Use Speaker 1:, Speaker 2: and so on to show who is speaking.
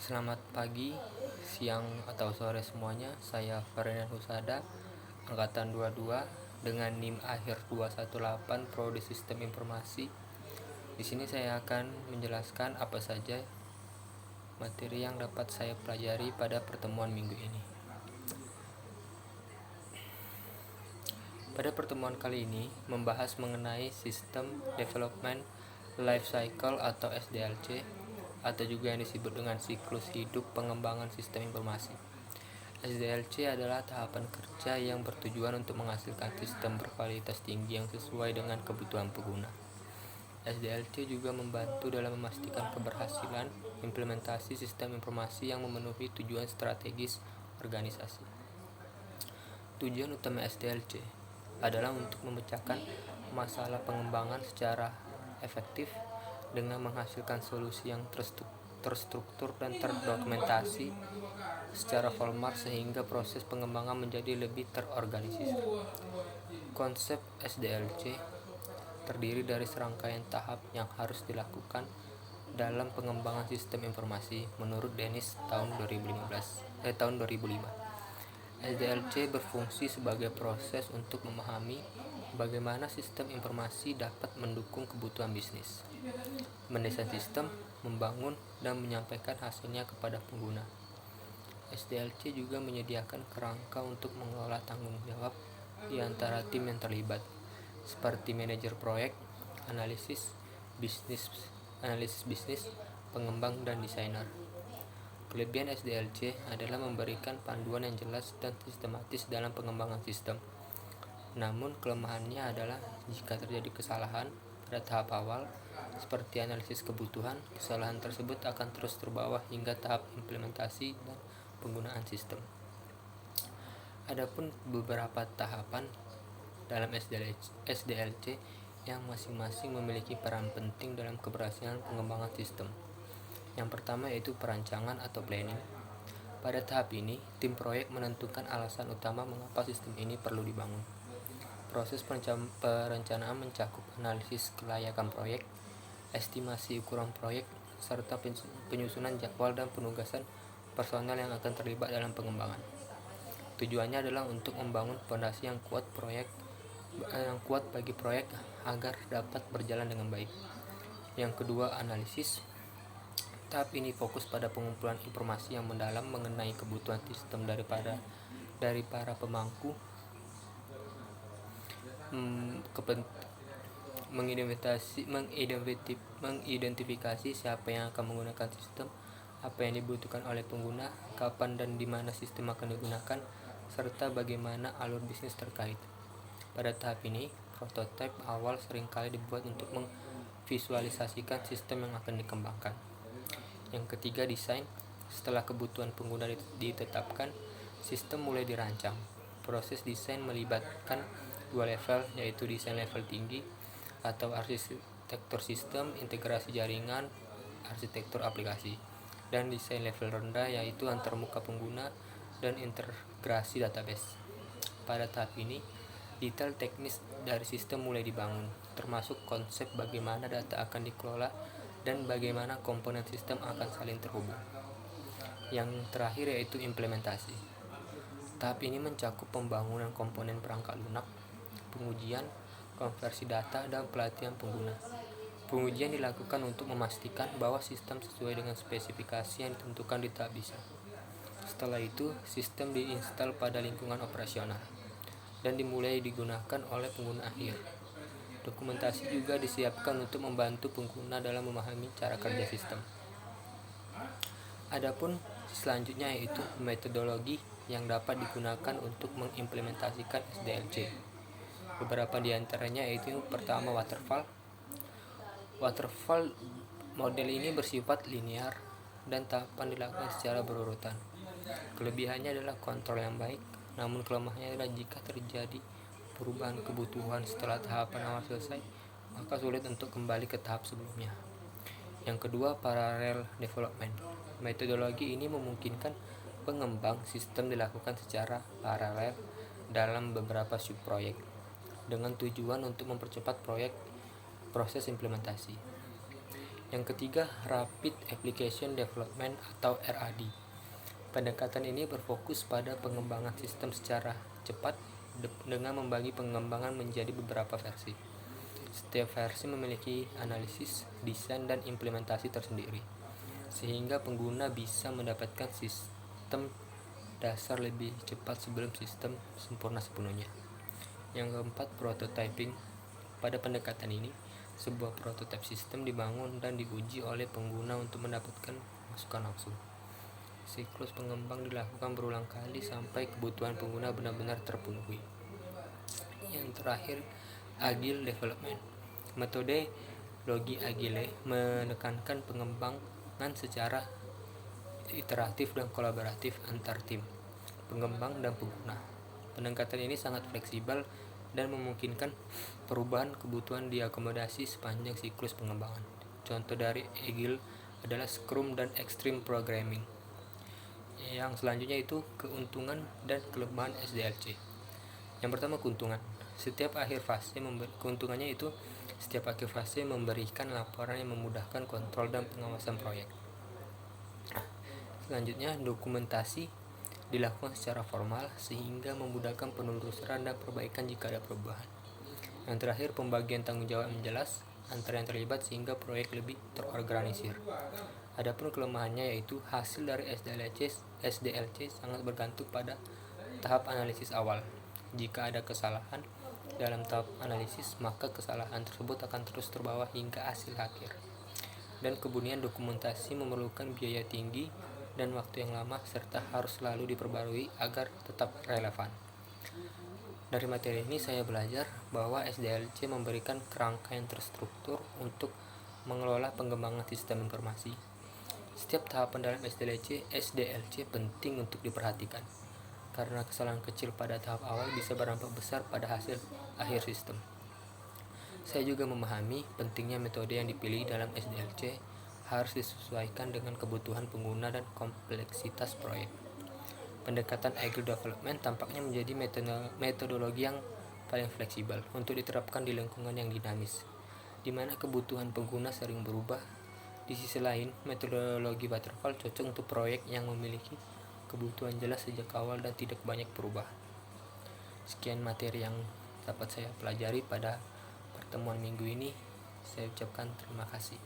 Speaker 1: Selamat pagi, siang, atau sore semuanya. Saya Ferdinand Husada, angkatan 22 dengan NIM akhir 218 Prodi Sistem Informasi. Di sini saya akan menjelaskan apa saja materi yang dapat saya pelajari pada pertemuan minggu ini. Pada pertemuan kali ini membahas mengenai System Development Life Cycle atau SDLC, atau juga yang disebut dengan siklus hidup pengembangan sistem informasi. SDLC adalah tahapan kerja yang bertujuan untuk menghasilkan sistem berkualitas tinggi yang sesuai dengan kebutuhan pengguna. SDLC juga membantu dalam memastikan keberhasilan implementasi sistem informasi yang memenuhi tujuan strategis organisasi. Tujuan utama SDLC adalah untuk memecahkan masalah pengembangan secara efektif dengan menghasilkan solusi yang terstruktur dan terdokumentasi secara formal sehingga proses pengembangan menjadi lebih terorganisir. Konsep SDLC terdiri dari serangkaian tahap yang harus dilakukan dalam pengembangan sistem informasi menurut Dennis tahun 2005. SDLC berfungsi sebagai proses untuk memahami bagaimana sistem informasi dapat mendukung kebutuhan bisnis, mendesain sistem, membangun, dan menyampaikan hasilnya kepada pengguna. SDLC juga menyediakan kerangka untuk mengelola tanggung jawab di antara tim yang terlibat, seperti manajer proyek, analisis bisnis, pengembang, dan desainer. Kelebihan SDLC adalah memberikan panduan yang jelas dan sistematis dalam pengembangan sistem. Namun kelemahannya adalah jika terjadi kesalahan pada tahap awal, seperti analisis kebutuhan, kesalahan tersebut akan terus terbawa hingga tahap implementasi dan penggunaan sistem. Adapun beberapa tahapan dalam SDLC yang masing-masing memiliki peran penting dalam keberhasilan pengembangan sistem. Yang pertama yaitu perancangan atau planning. Pada tahap ini, tim proyek menentukan alasan utama mengapa sistem ini perlu dibangun. Proses perencanaan mencakup analisis kelayakan proyek, estimasi ukuran proyek, serta penyusunan jadwal dan penugasan personel yang akan terlibat dalam pengembangan. Tujuannya adalah untuk membangun fondasi yang kuat bagi proyek agar dapat berjalan dengan baik. Yang kedua, analisis. Tahap ini fokus pada pengumpulan informasi yang mendalam mengenai kebutuhan sistem dari para pemangku, mengidentifikasi siapa yang akan menggunakan sistem, apa yang dibutuhkan oleh pengguna, kapan dan di mana sistem akan digunakan, serta bagaimana alur bisnis terkait. Pada tahap ini, prototipe awal seringkali dibuat untuk memvisualisasikan sistem yang akan dikembangkan. Yang ketiga, desain. Setelah kebutuhan pengguna ditetapkan, sistem mulai dirancang. Proses desain melibatkan dua level, yaitu desain level tinggi atau arsitektur sistem, integrasi jaringan, arsitektur aplikasi, dan desain level rendah yaitu antarmuka pengguna dan integrasi database. Pada tahap ini, detail teknis dari sistem mulai dibangun, termasuk konsep bagaimana data akan dikelola dan bagaimana komponen sistem akan saling terhubung. Yang terakhir yaitu implementasi. Tahap ini mencakup pembangunan komponen perangkat lunak, pengujian, konversi data, dan pelatihan pengguna. Pengujian dilakukan untuk memastikan bahwa sistem sesuai dengan spesifikasi yang ditentukan di tahap desain. Setelah itu, sistem diinstal pada lingkungan operasional dan dimulai digunakan oleh pengguna akhir. Dokumentasi juga disiapkan untuk membantu pengguna dalam memahami cara kerja sistem. Adapun selanjutnya yaitu metodologi yang dapat digunakan untuk mengimplementasikan SDLC. Beberapa di antaranya yaitu pertama, waterfall. Waterfall model ini bersifat linear dan tahapan dilakukan secara berurutan. Kelebihannya adalah kontrol yang baik, namun kelemahannya adalah jika terjadi perubahan kebutuhan setelah tahapan awal selesai, maka sulit untuk kembali ke tahap sebelumnya. Yang kedua, parallel development. Metodologi ini memungkinkan pengembang sistem dilakukan secara paralel dalam beberapa subproyek dengan tujuan untuk mempercepat proses implementasi. Yang ketiga, Rapid Application Development atau RAD. Pendekatan ini berfokus pada pengembangan sistem secara cepat dengan membagi pengembangan menjadi beberapa versi. Setiap versi memiliki analisis, desain, dan implementasi tersendiri, sehingga pengguna bisa mendapatkan sistem dasar lebih cepat sebelum sistem sempurna sepenuhnya. Yang keempat, prototyping. Pada pendekatan ini, sebuah prototipe sistem dibangun dan diuji oleh pengguna untuk mendapatkan masukan langsung. Siklus pengembang dilakukan berulang kali sampai kebutuhan pengguna benar-benar terpenuhi. Yang terakhir, Agile Development. Metode logi Agile menekankan pengembangan secara iteratif dan kolaboratif antar tim, pengembang dan pengguna. Pendekatan ini sangat fleksibel dan memungkinkan perubahan kebutuhan diakomodasi sepanjang siklus pengembangan. Contoh dari Agile adalah Scrum dan Extreme Programming. Yang selanjutnya itu keuntungan dan kelemahan SDLC. Yang pertama, keuntungan. Keuntungannya itu setiap akhir fase memberikan laporan yang memudahkan kontrol dan pengawasan proyek. Selanjutnya, dokumentasi dilakukan secara formal sehingga memudahkan penelusuran dan perbaikan jika ada perubahan. Yang terakhir, pembagian tanggung jawab yang jelas antara yang terlibat sehingga proyek lebih terorganisir. Adapun kelemahannya yaitu hasil dari SDLC sangat bergantung pada tahap analisis awal. Jika ada kesalahan dalam tahap analisis, maka kesalahan tersebut akan terus terbawa hingga hasil akhir. Dan kemudian dokumentasi memerlukan biaya tinggi dan waktu yang lama serta harus selalu diperbarui agar tetap relevan. Dari materi ini saya belajar bahwa SDLC memberikan kerangka yang terstruktur untuk mengelola pengembangan sistem informasi. Setiap tahapan dalam SDLC penting untuk diperhatikan, karena kesalahan kecil pada tahap awal bisa berdampak besar pada hasil akhir sistem. Saya juga memahami pentingnya metode yang dipilih dalam SDLC harus disesuaikan dengan kebutuhan pengguna dan kompleksitas proyek. Pendekatan Agile Development tampaknya menjadi metodologi yang paling fleksibel untuk diterapkan di lingkungan yang dinamis, di mana kebutuhan pengguna sering berubah. Di sisi lain, metodologi Waterfall cocok untuk proyek yang memiliki kebutuhan jelas sejak awal dan tidak banyak perubahan. Sekian materi yang dapat saya pelajari pada pertemuan minggu ini. Saya ucapkan terima kasih.